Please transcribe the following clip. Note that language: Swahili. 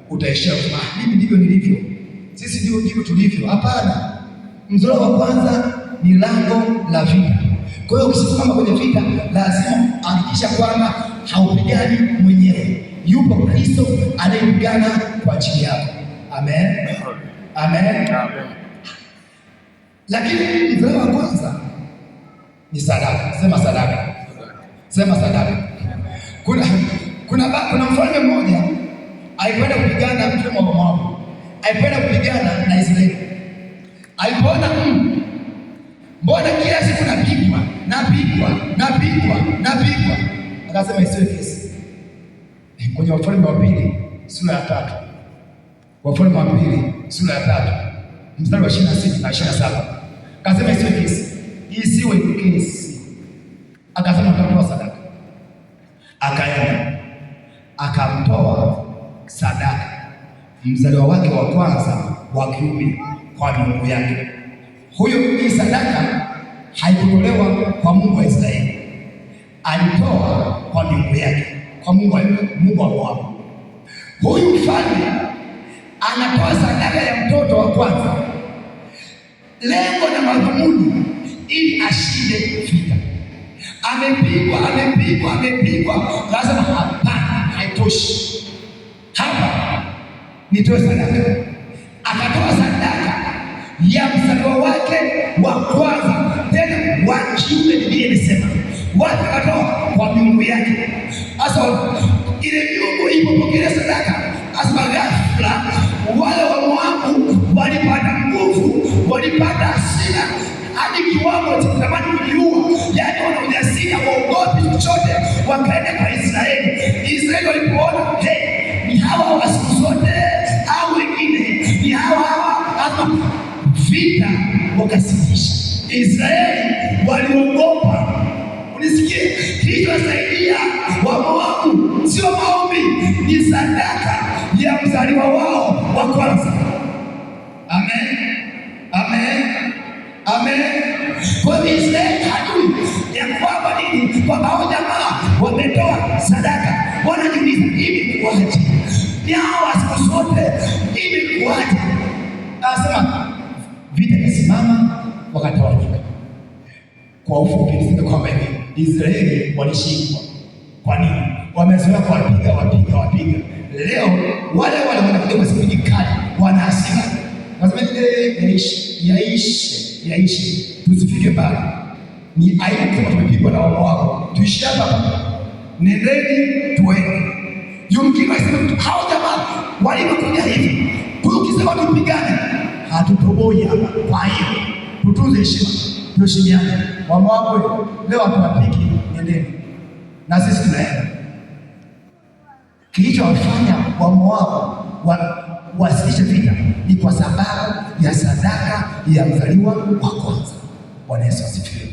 utaishia kusema mimi ndivyo nilivyo, sisi ndivyo tulivyo. Hapana, mzaliwa wa kwanza ni lango la vita. Kwa hiyo ukisimama kwenye vita, lazima hakikisha kwamba haupigani mwenyewe, yupo Kristo anayepigana kwa ajili yako. Amen, amen, amen. Lakini mzaliwa wa kwanza ni sadaka. Sema sadaka, sema sadaka. Kuna mfalme mmoja alikwenda kupigana na mfalme wa Moabu, alikwenda kupigana na Israeli. Alipoona mbona kila siku napigwa, akasema isiwe kesi. Kwenye Wafalme wa Pili sura ya 3, Wafalme wa Pili sura ya 3 mstari wa 26 na 27, akasema isiwe kesi, isiwe kesi. Akasema tutatoa sadaka. Akaenda akamtoa sadaka mzaliwa wake wa kwanza wa kiume kwa miungu yake. Hii sadaka haikutolewa kwa Mungu wa Israeli, alitoa kwa miungu yake, kwa Mungu wa Moabu. Huyu mfalme anatoa sadaka ya mtoto wa kwanza, lengo na madhumuni ili ashinde vita. Amepigwa, lazima hapana, haitoshi, hapa nitoe sadaka. Akatoa sadaka ya mzaliwa wake wa kwanza, tena wa kiume. Biblia inasema watu akatoa kwa miungu yake. Sasa ile miungu ilipopokea sadaka, asema ghafla wale wa Moabu walipata nguvu, walipata hasira hadi kiwango cha kutamani kujiua. Yaani wana ujasiri, waogopi chochote, wakaenda kwa Israeli. Israeli walipoona ni hawa wa siku zote au wengine ni hawa, hata vita wakasitisha. Israeli waliogopa. Unisikie, kilichosaidia wa Moabu sio maombi, ni sadaka ya mzaliwa wao wa kwanza. Amen, amen, amen. Kwa hiyo Israeli hajui ya kwamba nini, kwamba hao jamaa wametoa sadaka. Wanajiuliza hivi kuaje? Ni hawa siku zote hivi kuaje? Anasema vita ikasimama, wakatawanyika. Kwa ufupi niseme kwamba hivi Israeli walishindwa. Kwa nini? Wamezoea kuwapiga. Leo wale wanakuja kwa spidi kali, wana hasira. Nasema yaishe, tusifike mbali. Ni aibu kama tumepigwa na wao wako, tuishi hapa. Nendeni tuende. Yumkini wasema hao jamaa walikuja hivi, kwa ukisema tupigane hatutoboi hapa. Kwa hiyo tutunze heshima, tuheshimiane. Wa Moabu leo hatuwapiki, nendeni na sisi tunaenda. Kilichowafanya wa Moabu wasitishe vita ni kwa sababu ya sadaka ya mzaliwa wa kwanza. Bwana Yesu asifiwe.